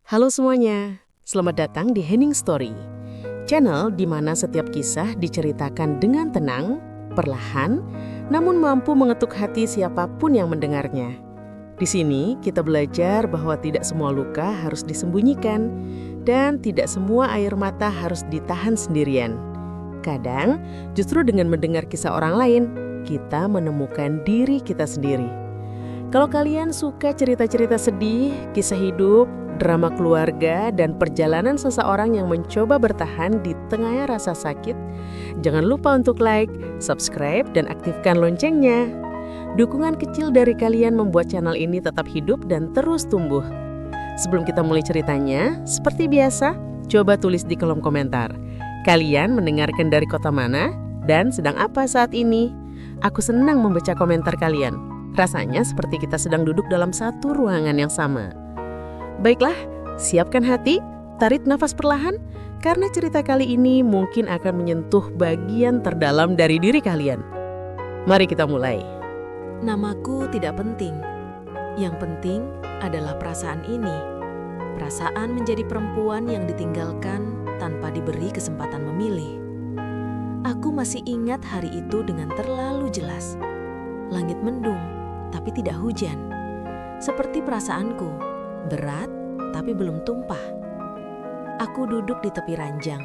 Halo semuanya, selamat datang di Hening Story, channel di mana setiap kisah diceritakan dengan tenang, perlahan, namun mampu mengetuk hati siapapun yang mendengarnya. Di sini kita belajar bahwa tidak semua luka harus disembunyikan dan tidak semua air mata harus ditahan sendirian. Kadang, justru dengan mendengar kisah orang lain, kita menemukan diri kita sendiri. Kalau kalian suka cerita-cerita sedih, kisah hidup, drama keluarga, dan perjalanan seseorang yang mencoba bertahan di tengah rasa sakit, jangan lupa untuk like, subscribe, dan aktifkan loncengnya. Dukungan kecil dari kalian membuat channel ini tetap hidup dan terus tumbuh. Sebelum kita mulai ceritanya, seperti biasa, coba tulis di kolom komentar. Kalian mendengarkan dari kota mana dan sedang apa saat ini? Aku senang membaca komentar kalian. Rasanya seperti kita sedang duduk dalam satu ruangan yang sama. Baiklah, siapkan hati, tarik nafas perlahan, karena cerita kali ini mungkin akan menyentuh bagian terdalam dari diri kalian. Mari kita mulai. Namaku tidak penting. Yang penting adalah perasaan ini. Perasaan menjadi perempuan yang ditinggalkan tanpa diberi kesempatan memilih. Aku masih ingat hari itu dengan terlalu jelas. Langit mendung, tapi tidak hujan. Seperti perasaanku, berat tapi belum tumpah. Aku duduk di tepi ranjang,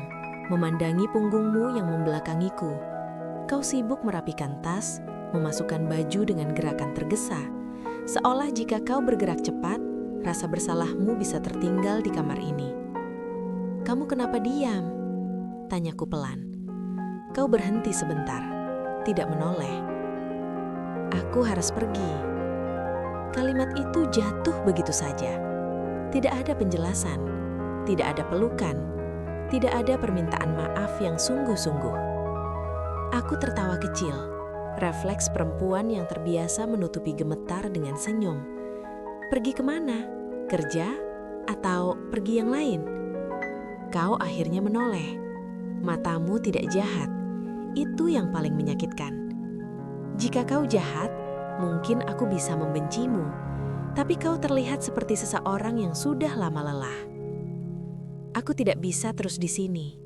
memandangi punggungmu yang membelakangiku. Kau sibuk merapikan tas, memasukkan baju dengan gerakan tergesa. Seolah jika kau bergerak cepat, rasa bersalahmu bisa tertinggal di kamar ini. Kamu kenapa diam? Tanyaku pelan. Kau berhenti sebentar, tidak menoleh. Aku harus pergi. Kalimat itu jatuh begitu saja. Tidak ada penjelasan, tidak ada pelukan, tidak ada permintaan maaf yang sungguh-sungguh. Aku tertawa kecil, refleks perempuan yang terbiasa menutupi gemetar dengan senyum. Pergi kemana? Kerja? Atau pergi yang lain? Kau akhirnya menoleh. Matamu tidak jahat. Itu yang paling menyakitkan. Jika kau jahat, mungkin aku bisa membencimu, tapi kau terlihat seperti seseorang yang sudah lama lelah. Aku tidak bisa terus di sini,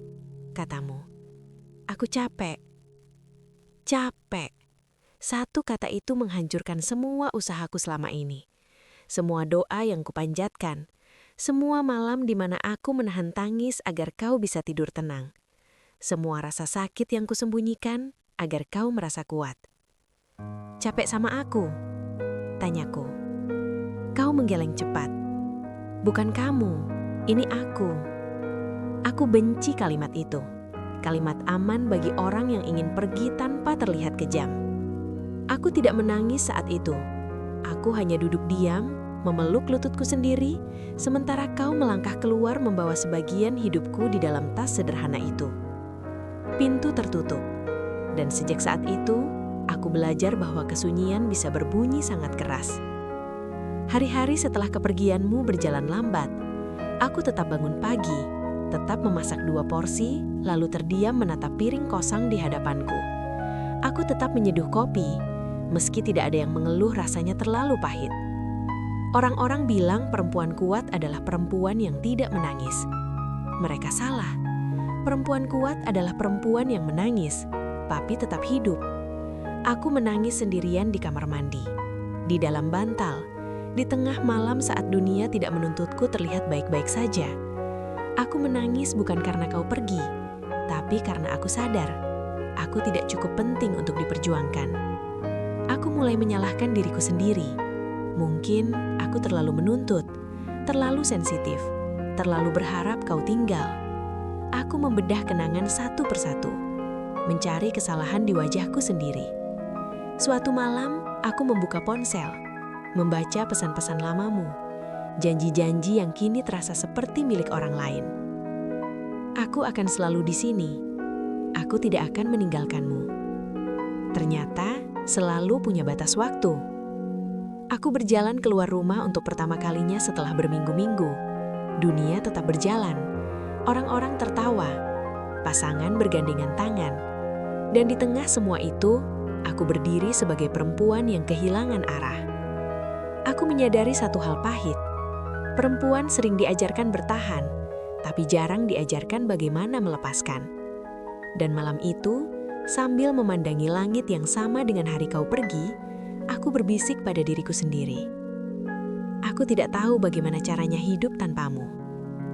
katamu. Aku capek. Capek. Satu kata itu menghancurkan semua usahaku selama ini. Semua doa yang kupanjatkan. Semua malam di mana aku menahan tangis agar kau bisa tidur tenang. Semua rasa sakit yang kusembunyikan agar kau merasa kuat. Capek sama aku? Tanyaku. Kau menggeleng cepat. Bukan kamu, ini aku. Aku benci kalimat itu. Kalimat aman bagi orang yang ingin pergi tanpa terlihat kejam. Aku tidak menangis saat itu. Aku hanya duduk diam, memeluk lututku sendiri, sementara kau melangkah keluar membawa sebagian hidupku di dalam tas sederhana itu. Pintu tertutup, dan sejak saat itu, aku belajar bahwa kesunyian bisa berbunyi sangat keras. Hari-hari setelah kepergianmu berjalan lambat, aku tetap bangun pagi, tetap memasak 2 porsi, lalu terdiam menatap piring kosong di hadapanku. Aku tetap menyeduh kopi, meski tidak ada yang mengeluh rasanya terlalu pahit. Orang-orang bilang perempuan kuat adalah perempuan yang tidak menangis. Mereka salah. Perempuan kuat adalah perempuan yang menangis, tapi tetap hidup. Aku menangis sendirian di kamar mandi, di dalam bantal, di tengah malam saat dunia tidak menuntutku terlihat baik-baik saja. Aku menangis bukan karena kau pergi, tapi karena aku sadar, aku tidak cukup penting untuk diperjuangkan. Aku mulai menyalahkan diriku sendiri. Mungkin aku terlalu menuntut, terlalu sensitif, terlalu berharap kau tinggal. Aku membedah kenangan satu persatu, mencari kesalahan di wajahku sendiri. Suatu malam, aku membuka ponsel, membaca pesan-pesan lamamu, janji-janji yang kini terasa seperti milik orang lain. Aku akan selalu di sini. Aku tidak akan meninggalkanmu. Ternyata selalu punya batas waktu. Aku berjalan keluar rumah untuk pertama kalinya setelah berminggu-minggu. Dunia tetap berjalan. Orang-orang tertawa. Pasangan bergandengan tangan. Dan di tengah semua itu, aku berdiri sebagai perempuan yang kehilangan arah. Aku menyadari satu hal pahit. Perempuan sering diajarkan bertahan, tapi jarang diajarkan bagaimana melepaskan. Dan malam itu, sambil memandangi langit yang sama dengan hari kau pergi, aku berbisik pada diriku sendiri. Aku tidak tahu bagaimana caranya hidup tanpamu,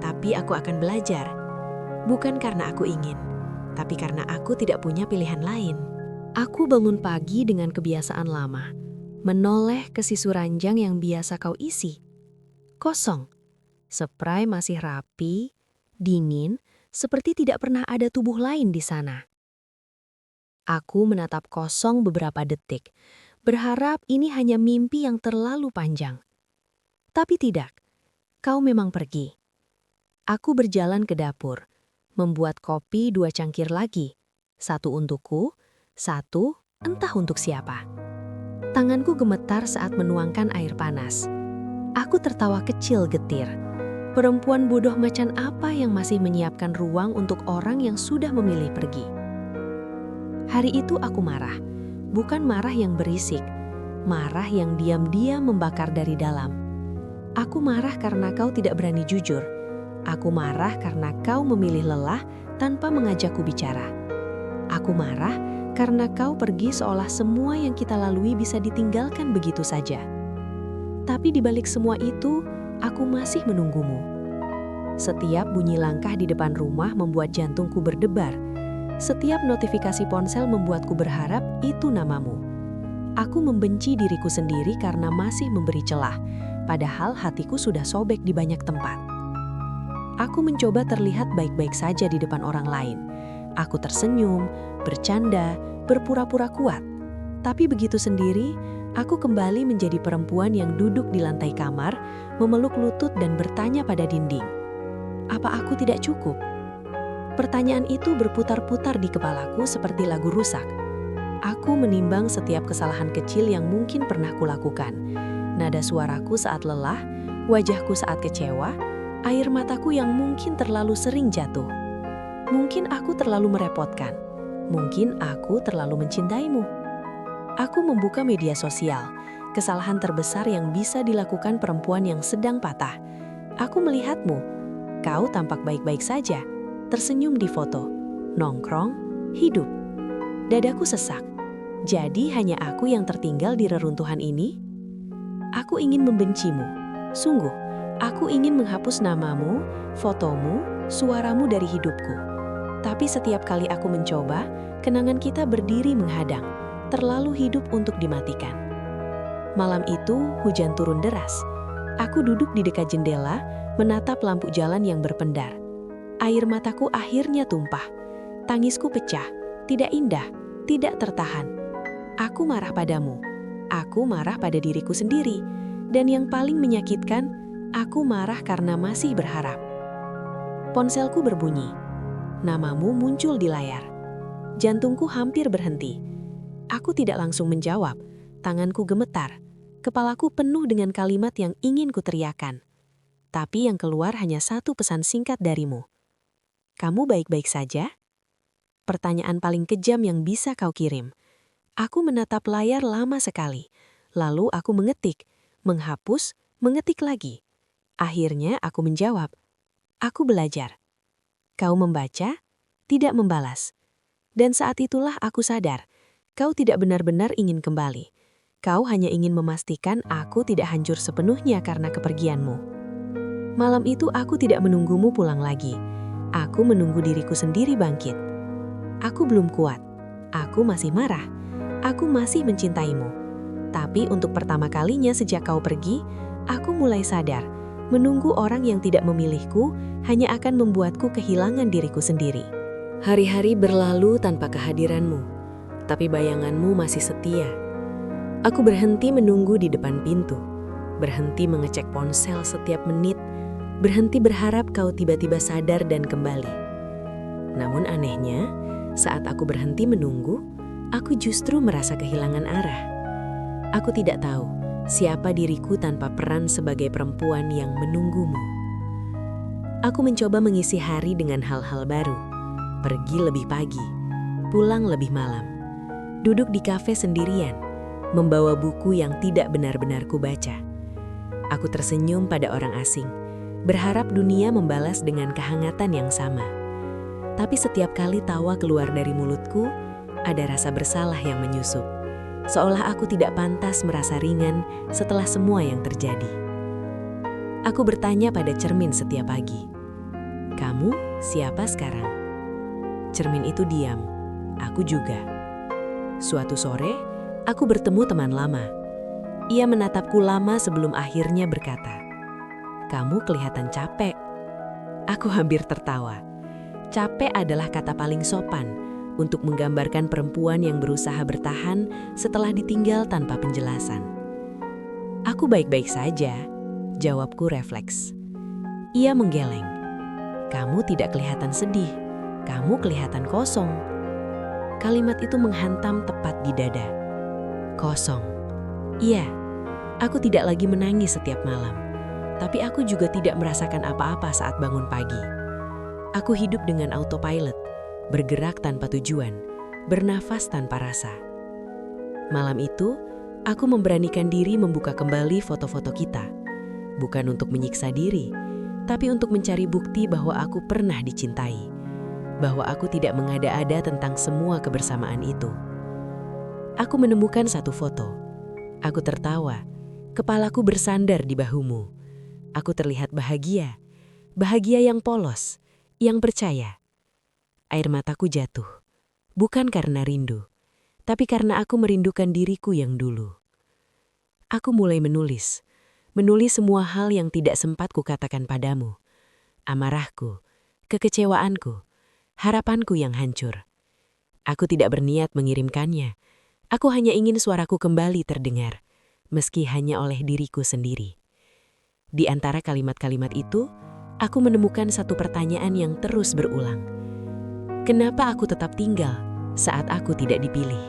tapi aku akan belajar. Bukan karena aku ingin, tapi karena aku tidak punya pilihan lain. Aku bangun pagi dengan kebiasaan lama, menoleh ke sisu ranjang yang biasa kau isi. Kosong. Spray masih rapi, dingin, seperti tidak pernah ada tubuh lain di sana. Aku menatap kosong beberapa detik, berharap ini hanya mimpi yang terlalu panjang. Tapi tidak, kau memang pergi. Aku berjalan ke dapur, membuat kopi 2 cangkir lagi. 1 untukku, 1 entah untuk siapa. Tanganku gemetar saat menuangkan air panas. Aku tertawa kecil getir. Perempuan bodoh macan apa yang masih menyiapkan ruang untuk orang yang sudah memilih pergi? Hari itu aku marah. Bukan marah yang berisik, marah yang diam-diam membakar dari dalam. Aku marah karena kau tidak berani jujur. Aku marah karena kau memilih lelah tanpa mengajakku bicara. Aku marah karena kau pergi seolah semua yang kita lalui bisa ditinggalkan begitu saja. Tapi di balik semua itu, aku masih menunggumu. Setiap bunyi langkah di depan rumah membuat jantungku berdebar. Setiap notifikasi ponsel membuatku berharap itu namamu. Aku membenci diriku sendiri karena masih memberi celah, padahal hatiku sudah sobek di banyak tempat. Aku mencoba terlihat baik-baik saja di depan orang lain. Aku tersenyum, bercanda, berpura-pura kuat. Tapi begitu sendiri, aku kembali menjadi perempuan yang duduk di lantai kamar, memeluk lutut dan bertanya pada dinding. Apa aku tidak cukup? Pertanyaan itu berputar-putar di kepalaku seperti lagu rusak. Aku menimbang setiap kesalahan kecil yang mungkin pernah kulakukan. Nada suaraku saat lelah, wajahku saat kecewa, air mataku yang mungkin terlalu sering jatuh. Mungkin aku terlalu merepotkan. Mungkin aku terlalu mencintaimu. Aku membuka media sosial, kesalahan terbesar yang bisa dilakukan perempuan yang sedang patah. Aku melihatmu, kau tampak baik-baik saja, tersenyum di foto, nongkrong, hidup. Dadaku sesak. Jadi hanya aku yang tertinggal di reruntuhan ini? Aku ingin membencimu. Sungguh, aku ingin menghapus namamu, fotomu, suaramu dari hidupku. Tapi setiap kali aku mencoba, kenangan kita berdiri menghadang. Terlalu hidup untuk dimatikan. Malam itu, hujan turun deras. Aku duduk di dekat jendela, menatap lampu jalan yang berpendar. Air mataku akhirnya tumpah. Tangisku pecah, tidak indah, tidak tertahan. Aku marah padamu. Aku marah pada diriku sendiri. Dan yang paling menyakitkan, aku marah karena masih berharap. Ponselku berbunyi. Namamu muncul di layar. Jantungku hampir berhenti. Aku tidak langsung menjawab, tanganku gemetar, kepalaku penuh dengan kalimat yang ingin kuteriakan. Tapi yang keluar hanya satu pesan singkat darimu. Kamu baik-baik saja? Pertanyaan paling kejam yang bisa kau kirim. Aku menatap layar lama sekali, lalu aku mengetik, menghapus, mengetik lagi. Akhirnya aku menjawab, aku belajar. Kau membaca, tidak membalas. Dan saat itulah aku sadar, kau tidak benar-benar ingin kembali. Kau hanya ingin memastikan aku tidak hancur sepenuhnya karena kepergianmu. Malam itu aku tidak menunggumu pulang lagi. Aku menunggu diriku sendiri bangkit. Aku belum kuat. Aku masih marah. Aku masih mencintaimu. Tapi untuk pertama kalinya sejak kau pergi, aku mulai sadar, menunggu orang yang tidak memilihku hanya akan membuatku kehilangan diriku sendiri. Hari-hari berlalu tanpa kehadiranmu. Tapi bayanganmu masih setia. Aku berhenti menunggu di depan pintu, berhenti mengecek ponsel setiap menit, berhenti berharap kau tiba-tiba sadar dan kembali. Namun anehnya, saat aku berhenti menunggu, aku justru merasa kehilangan arah. Aku tidak tahu siapa diriku tanpa peran sebagai perempuan yang menunggumu. Aku mencoba mengisi hari dengan hal-hal baru, pergi lebih pagi, pulang lebih malam. Duduk di kafe sendirian, membawa buku yang tidak benar-benar kubaca. Aku tersenyum pada orang asing, berharap dunia membalas dengan kehangatan yang sama. Tapi setiap kali tawa keluar dari mulutku, ada rasa bersalah yang menyusup. Seolah aku tidak pantas merasa ringan setelah semua yang terjadi. Aku bertanya pada cermin setiap pagi, "Kamu siapa sekarang?" Cermin itu diam, aku juga. Suatu sore, aku bertemu teman lama. Ia menatapku lama sebelum akhirnya berkata, "Kamu kelihatan capek." Aku hampir tertawa. Capek adalah kata paling sopan untuk menggambarkan perempuan yang berusaha bertahan setelah ditinggal tanpa penjelasan. "Aku baik-baik saja," jawabku refleks. Ia menggeleng. "Kamu tidak kelihatan sedih, kamu kelihatan kosong." Kalimat itu menghantam tepat di dada. Kosong. Iya, aku tidak lagi menangis setiap malam, tapi aku juga tidak merasakan apa-apa saat bangun pagi. Aku hidup dengan autopilot, bergerak tanpa tujuan, bernafas tanpa rasa. Malam itu, aku memberanikan diri membuka kembali foto-foto kita. Bukan untuk menyiksa diri, tapi untuk mencari bukti bahwa aku pernah dicintai. Bahwa aku tidak mengada-ada tentang semua kebersamaan itu. Aku menemukan satu foto. Aku tertawa, kepalaku bersandar di bahumu. Aku terlihat bahagia, bahagia yang polos, yang percaya. Air mataku jatuh, bukan karena rindu, tapi karena aku merindukan diriku yang dulu. Aku mulai menulis semua hal yang tidak sempat kukatakan padamu. Amarahku, kekecewaanku, harapanku yang hancur. Aku tidak berniat mengirimkannya. Aku hanya ingin suaraku kembali terdengar, meski hanya oleh diriku sendiri. Di antara kalimat-kalimat itu, aku menemukan satu pertanyaan yang terus berulang. Kenapa aku tetap tinggal saat aku tidak dipilih?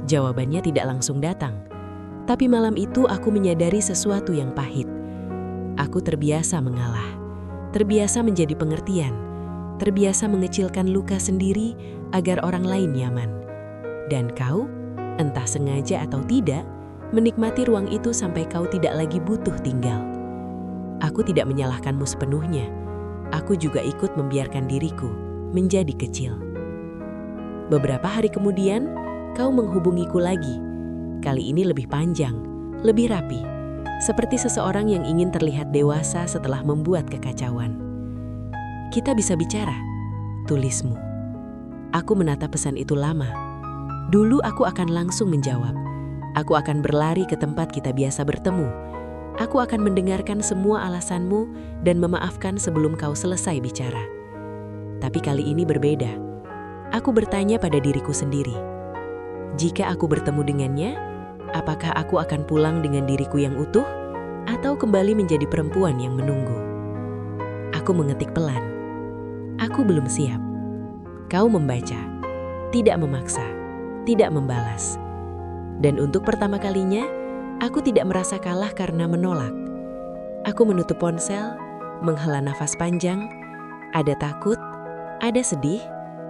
Jawabannya tidak langsung datang, tapi malam itu aku menyadari sesuatu yang pahit. Aku terbiasa mengalah, terbiasa menjadi pengertian, terbiasa mengecilkan luka sendiri agar orang lain nyaman. Dan kau, entah sengaja atau tidak, menikmati ruang itu sampai kau tidak lagi butuh tinggal. Aku tidak menyalahkanmu sepenuhnya. Aku juga ikut membiarkan diriku menjadi kecil. Beberapa hari kemudian, kau menghubungiku lagi. Kali ini lebih panjang, lebih rapi. Seperti seseorang yang ingin terlihat dewasa setelah membuat kekacauan. "Kita bisa bicara," tulismu. Aku menatap pesan itu lama. Dulu aku akan langsung menjawab. Aku akan berlari ke tempat kita biasa bertemu. Aku akan mendengarkan semua alasanmu dan memaafkan sebelum kau selesai bicara. Tapi kali ini berbeda. Aku bertanya pada diriku sendiri. Jika aku bertemu dengannya, apakah aku akan pulang dengan diriku yang utuh atau kembali menjadi perempuan yang menunggu? Aku mengetik pelan. Aku belum siap. Kau membaca, tidak memaksa, tidak membalas. Dan untuk pertama kalinya, aku tidak merasa kalah karena menolak. Aku menutup ponsel, menghela nafas panjang. Ada takut, ada sedih,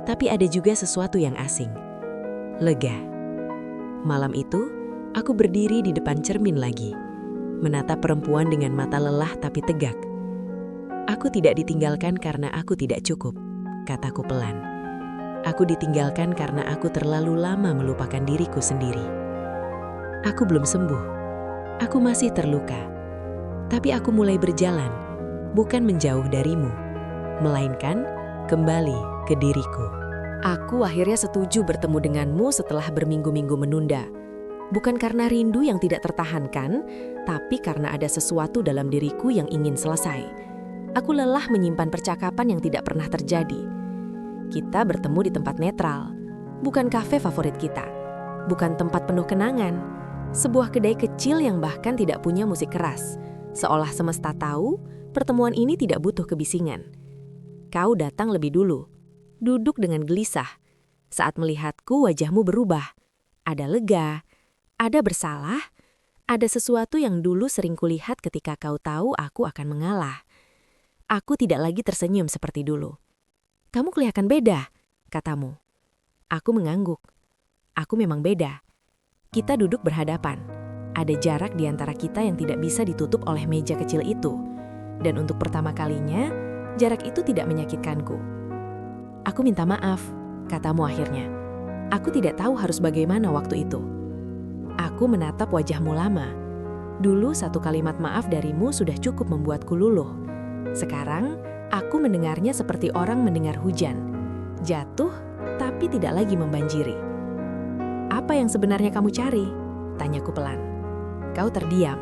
tapi ada juga sesuatu yang asing. Lega. Malam itu, aku berdiri di depan cermin lagi, menatap perempuan dengan mata lelah tapi tegak. Aku tidak ditinggalkan karena aku tidak cukup, kataku pelan. Aku ditinggalkan karena aku terlalu lama melupakan diriku sendiri. Aku belum sembuh. Aku masih terluka. Tapi aku mulai berjalan, bukan menjauh darimu, melainkan kembali ke diriku. Aku akhirnya setuju bertemu denganmu setelah berminggu-minggu menunda. Bukan karena rindu yang tidak tertahankan, tapi karena ada sesuatu dalam diriku yang ingin selesai. Aku lelah menyimpan percakapan yang tidak pernah terjadi. Kita bertemu di tempat netral, bukan kafe favorit kita, bukan tempat penuh kenangan, sebuah kedai kecil yang bahkan tidak punya musik keras. Seolah semesta tahu, pertemuan ini tidak butuh kebisingan. Kau datang lebih dulu, duduk dengan gelisah. Saat melihatku, wajahmu berubah. Ada lega, ada bersalah, ada sesuatu yang dulu sering kulihat ketika kau tahu aku akan mengalah. Aku tidak lagi tersenyum seperti dulu. "Kamu kelihatan beda," katamu. Aku mengangguk. Aku memang beda. Kita duduk berhadapan. Ada jarak di antara kita yang tidak bisa ditutup oleh meja kecil itu. Dan untuk pertama kalinya, jarak itu tidak menyakitkanku. Aku minta maaf, katamu akhirnya. Aku tidak tahu harus bagaimana waktu itu. Aku menatap wajahmu lama. Dulu satu kalimat maaf darimu sudah cukup membuatku luluh. Sekarang, aku mendengarnya seperti orang mendengar hujan. Jatuh, tapi tidak lagi membanjiri. Apa yang sebenarnya kamu cari? Tanyaku pelan. Kau terdiam,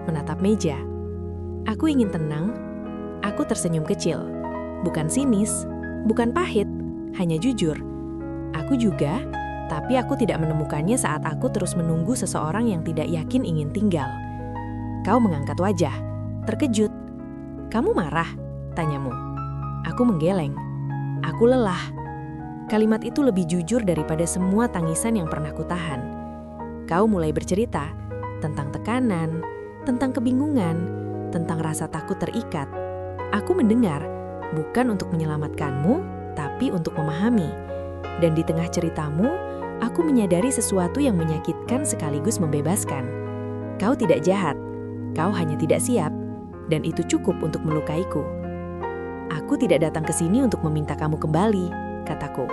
menatap meja. Aku ingin tenang. Aku tersenyum kecil. Bukan sinis, bukan pahit, hanya jujur. Aku juga, tapi aku tidak menemukannya saat aku terus menunggu seseorang yang tidak yakin ingin tinggal. Kau mengangkat wajah, terkejut. Kamu marah? Tanyamu. Aku menggeleng. Aku lelah. Kalimat itu lebih jujur daripada semua tangisan yang pernah kutahan. Kau mulai bercerita tentang tekanan, tentang kebingungan, tentang rasa takut terikat. Aku mendengar, bukan untuk menyelamatkanmu, tapi untuk memahami. Dan di tengah ceritamu, aku menyadari sesuatu yang menyakitkan sekaligus membebaskan. Kau tidak jahat, kau hanya tidak siap, dan itu cukup untuk melukaiku. Aku tidak datang ke sini untuk meminta kamu kembali, kataku.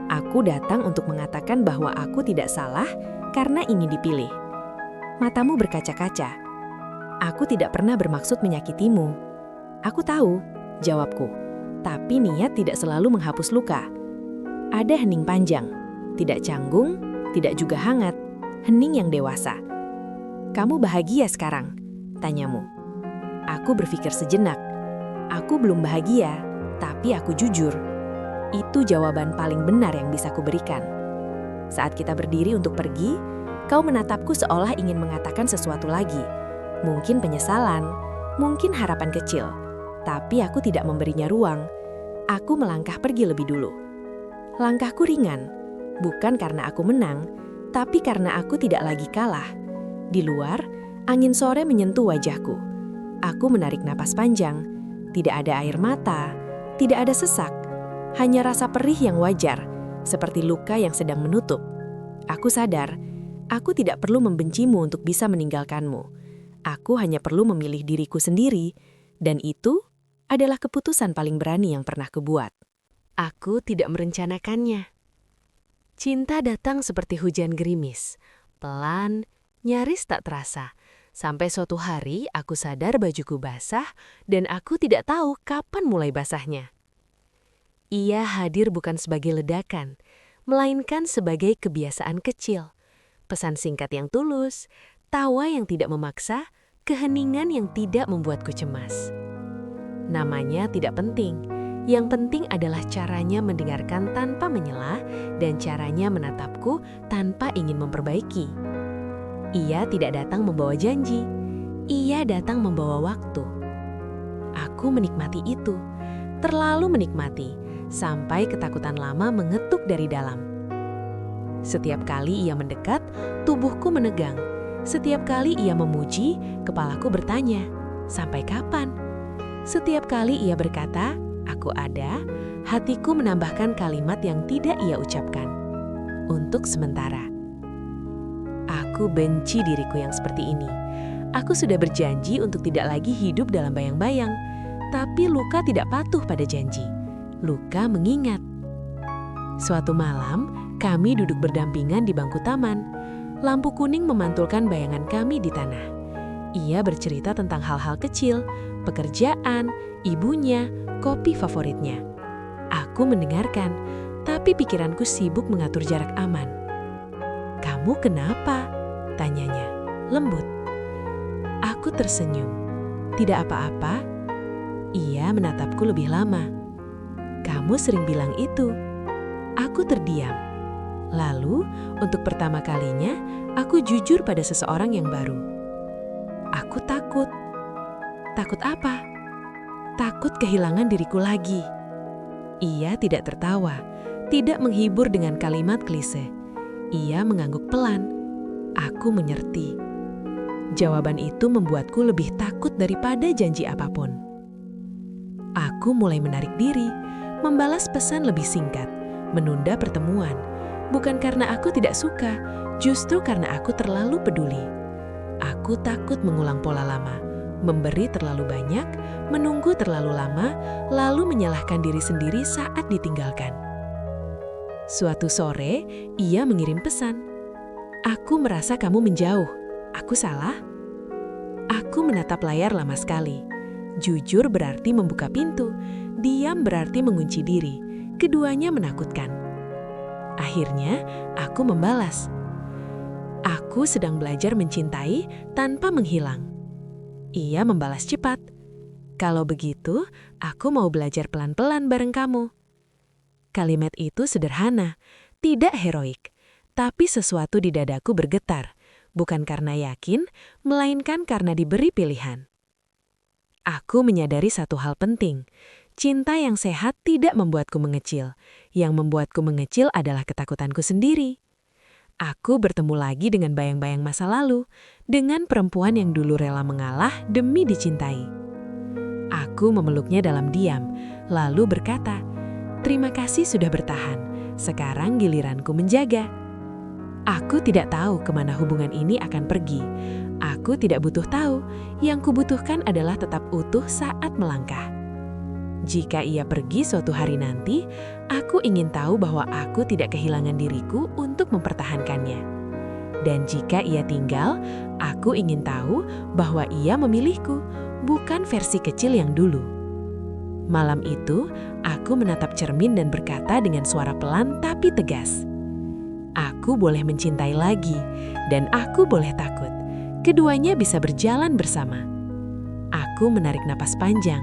Aku datang untuk mengatakan bahwa aku tidak salah karena ingin dipilih. Matamu berkaca-kaca. Aku tidak pernah bermaksud menyakitimu. Aku tahu, jawabku. Tapi niat tidak selalu menghapus luka. Ada hening panjang, tidak canggung, tidak juga hangat, hening yang dewasa. Kamu bahagia sekarang? Tanyamu. Aku berpikir sejenak. Aku belum bahagia, tapi aku jujur. Itu jawaban paling benar yang bisa kuberikan. Saat kita berdiri untuk pergi, kau menatapku seolah ingin mengatakan sesuatu lagi. Mungkin penyesalan, mungkin harapan kecil. Tapi aku tidak memberinya ruang. Aku melangkah pergi lebih dulu. Langkahku ringan, bukan karena aku menang, tapi karena aku tidak lagi kalah. Di luar, angin sore menyentuh wajahku. Aku menarik napas panjang. Tidak ada air mata, tidak ada sesak. Hanya rasa perih yang wajar, seperti luka yang sedang menutup. Aku sadar, aku tidak perlu membencimu untuk bisa meninggalkanmu. Aku hanya perlu memilih diriku sendiri, dan itu adalah keputusan paling berani yang pernah kubuat. Aku tidak merencanakannya. Cinta datang seperti hujan gerimis, pelan, nyaris tak terasa. Sampai suatu hari aku sadar bajuku basah dan aku tidak tahu kapan mulai basahnya. Ia hadir bukan sebagai ledakan, melainkan sebagai kebiasaan kecil. Pesan singkat yang tulus, tawa yang tidak memaksa, keheningan yang tidak membuatku cemas. Namanya tidak penting. Yang penting adalah caranya mendengarkan tanpa menyela dan caranya menatapku tanpa ingin memperbaiki. Ia tidak datang membawa janji. Ia datang membawa waktu. Aku menikmati itu, terlalu menikmati, sampai ketakutan lama mengetuk dari dalam. Setiap kali ia mendekat, tubuhku menegang. Setiap kali ia memuji, kepalaku bertanya, sampai kapan? Setiap kali ia berkata, aku ada, hatiku menambahkan kalimat yang tidak ia ucapkan. Untuk sementara. Aku benci diriku yang seperti ini. Aku sudah berjanji untuk tidak lagi hidup dalam bayang-bayang. Tapi luka tidak patuh pada janji. Luka mengingat. Suatu malam, kami duduk berdampingan di bangku taman. Lampu kuning memantulkan bayangan kami di tanah. Ia bercerita tentang hal-hal kecil, pekerjaan, ibunya, kopi favoritnya. Aku mendengarkan, tapi pikiranku sibuk mengatur jarak aman. Kamu kenapa? Tanyanya, lembut. Aku tersenyum. Tidak apa-apa. Ia menatapku lebih lama. Kamu sering bilang itu. Aku terdiam. Lalu, untuk pertama kalinya, aku jujur pada seseorang yang baru. Aku takut. Takut apa? Takut kehilangan diriku lagi. Ia tidak tertawa, tidak menghibur dengan kalimat klise. Ia mengangguk pelan. Aku menyerti. Jawaban itu membuatku lebih takut daripada janji apapun. Aku mulai menarik diri, membalas pesan lebih singkat, menunda pertemuan. Bukan karena aku tidak suka, justru karena aku terlalu peduli. Aku takut mengulang pola lama, memberi terlalu banyak, menunggu terlalu lama, lalu menyalahkan diri sendiri saat ditinggalkan. Suatu sore, ia mengirim pesan. Aku merasa kamu menjauh. Aku salah? Aku menatap layar lama sekali. Jujur berarti membuka pintu, diam berarti mengunci diri. Keduanya menakutkan. Akhirnya, aku membalas. Aku sedang belajar mencintai tanpa menghilang. Ia membalas cepat. Kalau begitu, aku mau belajar pelan-pelan bareng kamu. Kalimat itu sederhana, tidak heroik, tapi sesuatu di dadaku bergetar, bukan karena yakin, melainkan karena diberi pilihan. Aku menyadari satu hal penting, cinta yang sehat tidak membuatku mengecil. Yang membuatku mengecil adalah ketakutanku sendiri. Aku bertemu lagi dengan bayang-bayang masa lalu, dengan perempuan yang dulu rela mengalah demi dicintai. Aku memeluknya dalam diam, lalu berkata, "Terima kasih sudah bertahan, sekarang giliranku menjaga." Aku tidak tahu kemana hubungan ini akan pergi. Aku tidak butuh tahu, yang kubutuhkan adalah tetap utuh saat melangkah. Jika ia pergi suatu hari nanti, aku ingin tahu bahwa aku tidak kehilangan diriku untuk mempertahankannya. Dan jika ia tinggal, aku ingin tahu bahwa ia memilihku, bukan versi kecil yang dulu. Malam itu, aku menatap cermin dan berkata dengan suara pelan tapi tegas, "Aku boleh mencintai lagi, dan aku boleh takut. Keduanya bisa berjalan bersama." Aku menarik napas panjang.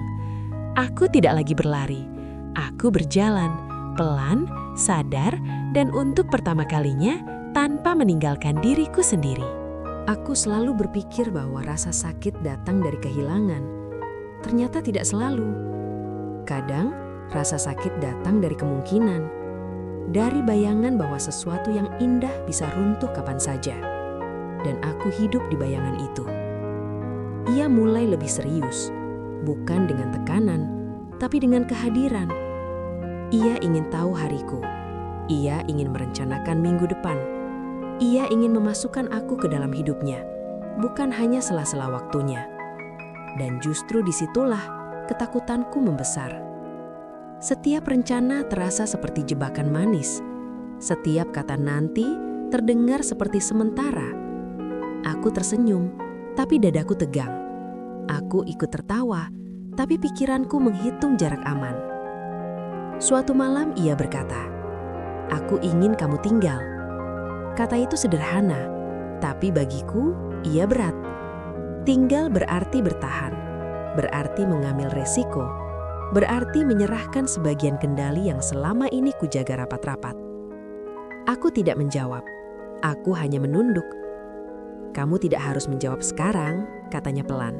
Aku tidak lagi berlari. Aku berjalan, pelan, sadar, dan untuk pertama kalinya tanpa meninggalkan diriku sendiri. Aku selalu berpikir bahwa rasa sakit datang dari kehilangan. Ternyata tidak selalu. Kadang, rasa sakit datang dari kemungkinan. Dari bayangan bahwa sesuatu yang indah bisa runtuh kapan saja. Dan aku hidup di bayangan itu. Ia mulai lebih serius, bukan dengan tekanan, tapi dengan kehadiran. Ia ingin tahu hariku. Ia ingin merencanakan minggu depan. Ia ingin memasukkan aku ke dalam hidupnya, bukan hanya sela-sela waktunya. Dan justru disitulah ketakutanku membesar. Setiap rencana terasa seperti jebakan manis. Setiap kata nanti terdengar seperti sementara. Aku tersenyum, tapi dadaku tegang. Aku ikut tertawa, tapi pikiranku menghitung jarak aman. Suatu malam ia berkata, "Aku ingin kamu tinggal." Kata itu sederhana, tapi bagiku ia berat. Tinggal berarti bertahan, berarti mengambil resiko, berarti menyerahkan sebagian kendali yang selama ini kujaga rapat-rapat. Aku tidak menjawab, aku hanya menunduk. "Kamu tidak harus menjawab sekarang," katanya pelan.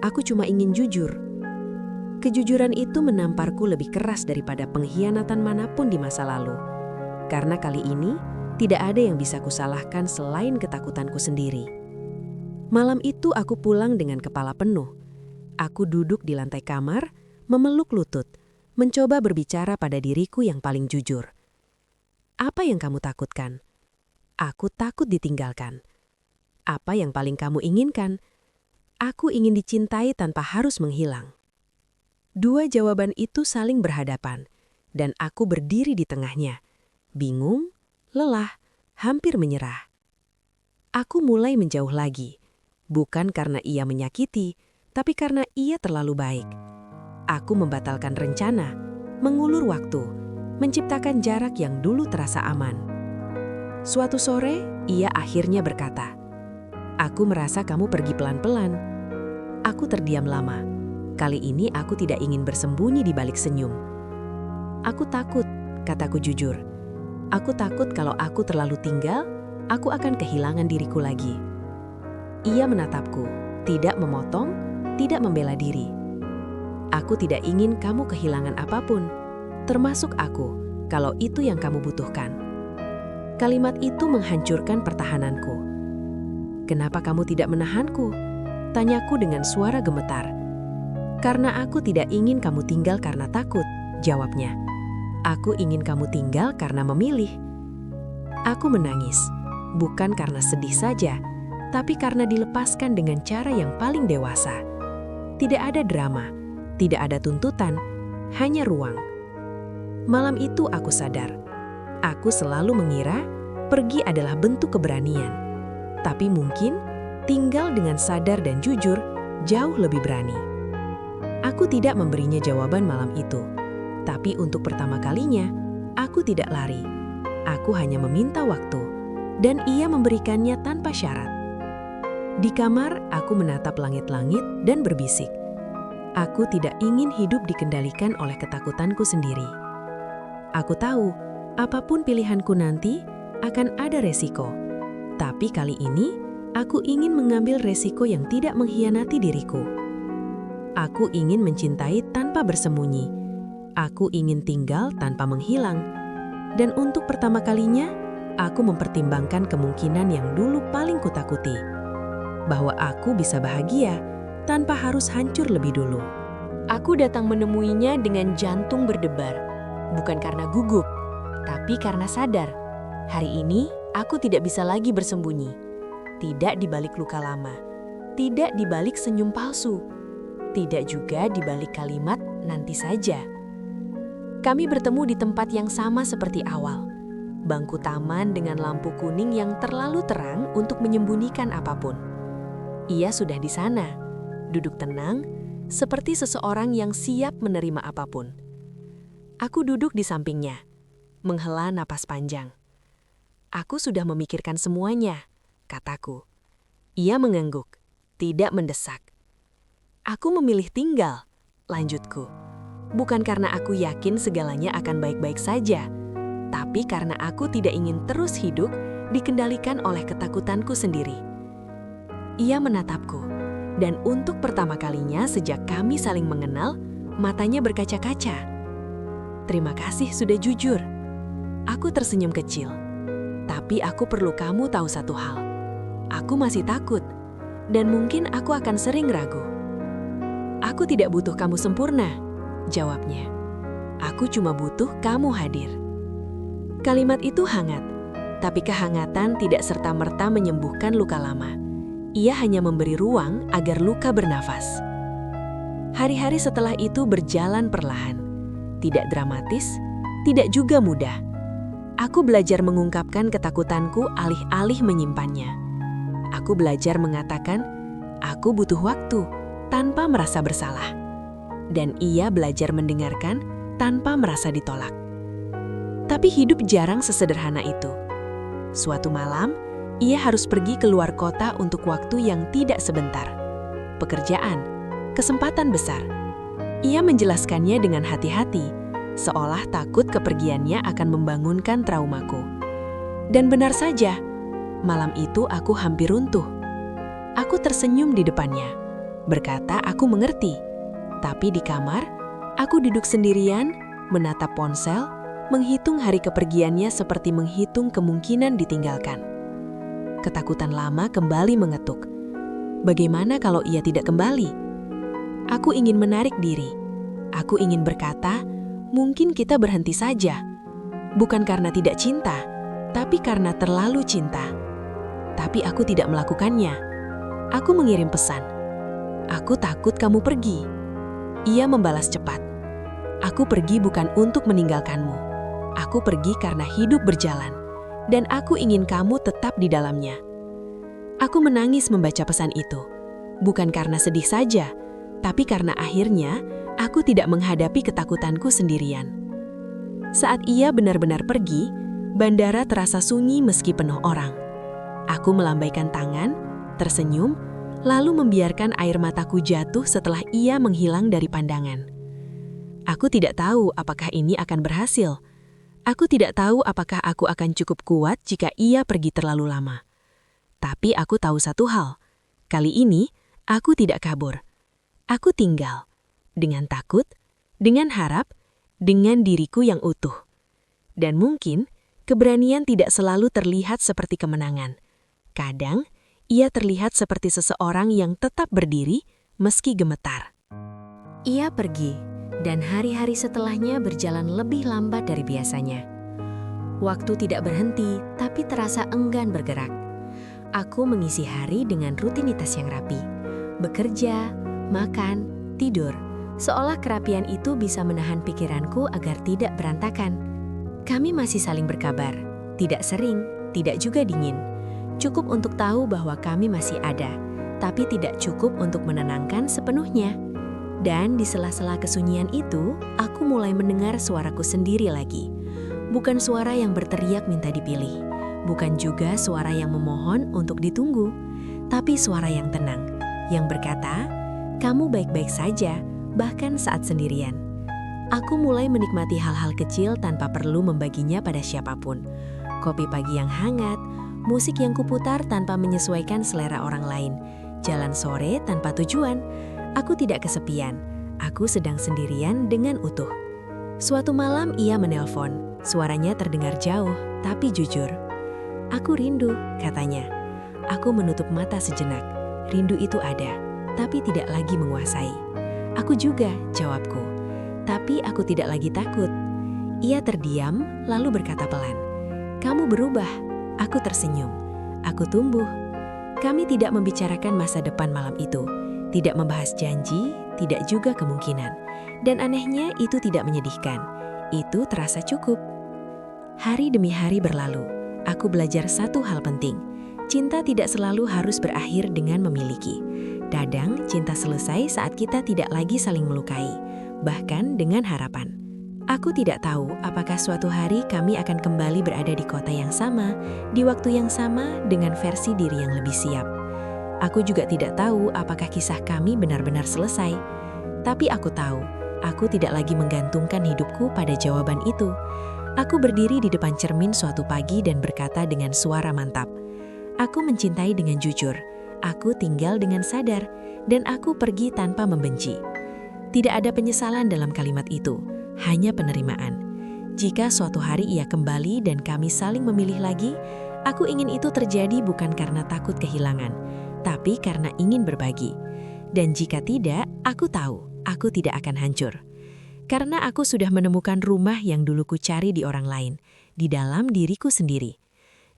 "Aku cuma ingin jujur." Kejujuran itu menamparku lebih keras daripada pengkhianatan manapun di masa lalu. Karena kali ini, tidak ada yang bisa kusalahkan selain ketakutanku sendiri. Malam itu aku pulang dengan kepala penuh. Aku duduk di lantai kamar, memeluk lutut, mencoba berbicara pada diriku yang paling jujur. "Apa yang kamu takutkan?" "Aku takut ditinggalkan." "Apa yang paling kamu inginkan?" "Aku ingin dicintai tanpa harus menghilang." Dua jawaban itu saling berhadapan, dan aku berdiri di tengahnya, bingung, lelah, hampir menyerah. Aku mulai menjauh lagi, bukan karena ia menyakiti, tapi karena ia terlalu baik. Aku membatalkan rencana, mengulur waktu, menciptakan jarak yang dulu terasa aman. Suatu sore, ia akhirnya berkata, "Aku merasa kamu pergi pelan-pelan." Aku terdiam lama. Kali ini aku tidak ingin bersembunyi di balik senyum. "Aku takut," kataku jujur. "Aku takut kalau aku terlalu tinggal, aku akan kehilangan diriku lagi." Ia menatapku, tidak memotong, tidak membela diri. "Aku tidak ingin kamu kehilangan apapun, termasuk aku, kalau itu yang kamu butuhkan." Kalimat itu menghancurkan pertahananku. "Kenapa kamu tidak menahanku?" tanyaku dengan suara gemetar. "Karena aku tidak ingin kamu tinggal karena takut," jawabnya. "Aku ingin kamu tinggal karena memilih." Aku menangis, bukan karena sedih saja, tapi karena dilepaskan dengan cara yang paling dewasa. Tidak ada drama, tidak ada tuntutan, hanya ruang. Malam itu aku sadar, aku selalu mengira pergi adalah bentuk keberanian. Tapi mungkin tinggal dengan sadar dan jujur jauh lebih berani. Aku tidak memberinya jawaban malam itu, tapi untuk pertama kalinya, aku tidak lari. Aku hanya meminta waktu, dan ia memberikannya tanpa syarat. Di kamar, aku menatap langit-langit dan berbisik. Aku tidak ingin hidup dikendalikan oleh ketakutanku sendiri. Aku tahu, apapun pilihanku nanti, akan ada resiko. Tapi kali ini, aku ingin mengambil resiko yang tidak mengkhianati diriku. Aku ingin mencintai tanpa bersembunyi. Aku ingin tinggal tanpa menghilang. Dan untuk pertama kalinya, aku mempertimbangkan kemungkinan yang dulu paling kutakuti. Bahwa aku bisa bahagia tanpa harus hancur lebih dulu. Aku datang menemuinya dengan jantung berdebar. Bukan karena gugup, tapi karena sadar. Hari ini, aku tidak bisa lagi bersembunyi. Tidak di balik luka lama. Tidak di balik senyum palsu. Tidak juga di balik kalimat nanti saja. Kami bertemu di tempat yang sama seperti awal. Bangku taman dengan lampu kuning yang terlalu terang untuk menyembunyikan apapun. Ia sudah di sana, duduk tenang, seperti seseorang yang siap menerima apapun. Aku duduk di sampingnya, menghela napas panjang. Aku sudah memikirkan semuanya, kataku. Ia mengangguk, tidak mendesak. Aku memilih tinggal, lanjutku. Bukan karena aku yakin segalanya akan baik-baik saja, tapi karena aku tidak ingin terus hidup dikendalikan oleh ketakutanku sendiri. Ia menatapku, dan untuk pertama kalinya sejak kami saling mengenal, matanya berkaca-kaca. Terima kasih sudah jujur. Aku tersenyum kecil. Tapi aku perlu kamu tahu satu hal. Aku masih takut, dan mungkin aku akan sering ragu. Aku tidak butuh kamu sempurna, jawabnya. Aku cuma butuh kamu hadir. Kalimat itu hangat, tapi kehangatan tidak serta-merta menyembuhkan luka lama. Ia hanya memberi ruang agar luka bernafas. Hari-hari setelah itu berjalan perlahan. Tidak dramatis, tidak juga mudah. Aku belajar mengungkapkan ketakutanku alih-alih menyimpannya. Aku belajar mengatakan, aku butuh waktu, tanpa merasa bersalah. Dan ia belajar mendengarkan tanpa merasa ditolak. Tapi hidup jarang sesederhana itu. Suatu malam, ia harus pergi keluar kota untuk waktu yang tidak sebentar. Pekerjaan, kesempatan besar. Ia menjelaskannya dengan hati-hati, seolah takut kepergiannya akan membangunkan traumaku. Dan benar saja, malam itu aku hampir runtuh. Aku tersenyum di depannya, berkata aku mengerti. Tapi di kamar, aku duduk sendirian, menatap ponsel, menghitung hari kepergiannya seperti menghitung kemungkinan ditinggalkan. Ketakutan lama kembali mengetuk. Bagaimana kalau ia tidak kembali? Aku ingin menarik diri. Aku ingin berkata, mungkin kita berhenti saja. Bukan karena tidak cinta, tapi karena terlalu cinta. Tapi aku tidak melakukannya. Aku mengirim pesan. Aku takut kamu pergi. Ia membalas cepat. Aku pergi bukan untuk meninggalkanmu. Aku pergi karena hidup berjalan. Dan aku ingin kamu tetap di dalamnya. Aku menangis membaca pesan itu. Bukan karena sedih saja, tapi karena akhirnya aku tidak menghadapi ketakutanku sendirian. Saat ia benar-benar pergi, bandara terasa sunyi meski penuh orang. Aku melambaikan tangan, tersenyum, lalu membiarkan air mataku jatuh setelah ia menghilang dari pandangan. Aku tidak tahu apakah ini akan berhasil. Aku tidak tahu apakah aku akan cukup kuat jika ia pergi terlalu lama. Tapi aku tahu satu hal. Kali ini, aku tidak kabur. Aku tinggal. Dengan takut, dengan harap, dengan diriku yang utuh. Dan mungkin, keberanian tidak selalu terlihat seperti kemenangan. Kadang, ia terlihat seperti seseorang yang tetap berdiri meski gemetar. Ia pergi, dan hari-hari setelahnya berjalan lebih lambat dari biasanya. Waktu tidak berhenti, tapi terasa enggan bergerak. Aku mengisi hari dengan rutinitas yang rapi. Bekerja, makan, tidur. Seolah kerapian itu bisa menahan pikiranku agar tidak berantakan. Kami masih saling berkabar. Tidak sering, tidak juga dingin. Cukup untuk tahu bahwa kami masih ada, tapi tidak cukup untuk menenangkan sepenuhnya. Dan di sela-sela kesunyian itu, aku mulai mendengar suaraku sendiri lagi. Bukan suara yang berteriak minta dipilih. Bukan juga suara yang memohon untuk ditunggu. Tapi suara yang tenang, yang berkata, "Kamu baik-baik saja, bahkan saat sendirian." Aku mulai menikmati hal-hal kecil tanpa perlu membaginya pada siapapun. Kopi pagi yang hangat, musik yang kuputar tanpa menyesuaikan selera orang lain, jalan sore tanpa tujuan. Aku tidak kesepian, aku sedang sendirian dengan utuh. Suatu malam ia menelpon, suaranya terdengar jauh, tapi jujur. "Aku rindu," katanya. Aku menutup mata sejenak. Rindu itu ada, tapi tidak lagi menguasai. "Aku juga," jawabku. "Tapi aku tidak lagi takut." Ia terdiam, lalu berkata pelan, "Kamu berubah." Aku tersenyum. Aku tumbuh. Kami tidak membicarakan masa depan malam itu. Tidak membahas janji, tidak juga kemungkinan. Dan anehnya itu tidak menyedihkan. Itu terasa cukup. Hari demi hari berlalu. Aku belajar satu hal penting. Cinta tidak selalu harus berakhir dengan memiliki. Kadang cinta selesai saat kita tidak lagi saling melukai, bahkan dengan harapan. Aku tidak tahu apakah suatu hari kami akan kembali berada di kota yang sama, di waktu yang sama, dengan versi diri yang lebih siap. Aku juga tidak tahu apakah kisah kami benar-benar selesai. Tapi aku tahu, aku tidak lagi menggantungkan hidupku pada jawaban itu. Aku berdiri di depan cermin suatu pagi dan berkata dengan suara mantap, "Aku mencintai dengan jujur, aku tinggal dengan sadar, dan aku pergi tanpa membenci." Tidak ada penyesalan dalam kalimat itu, hanya penerimaan. Jika suatu hari ia kembali dan kami saling memilih lagi, aku ingin itu terjadi bukan karena takut kehilangan, tapi karena ingin berbagi. Dan jika tidak, aku tahu, aku tidak akan hancur. Karena aku sudah menemukan rumah yang dulu ku cari di orang lain, di dalam diriku sendiri.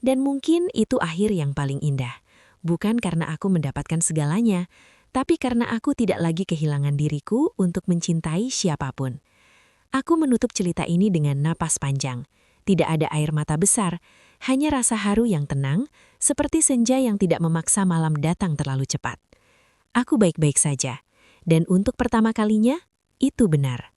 Dan mungkin itu akhir yang paling indah. Bukan karena aku mendapatkan segalanya, tapi karena aku tidak lagi kehilangan diriku untuk mencintai siapapun. Aku menutup cerita ini dengan napas panjang. Tidak ada air mata besar, hanya rasa haru yang tenang, seperti senja yang tidak memaksa malam datang terlalu cepat. Aku baik-baik saja, dan untuk pertama kalinya, itu benar.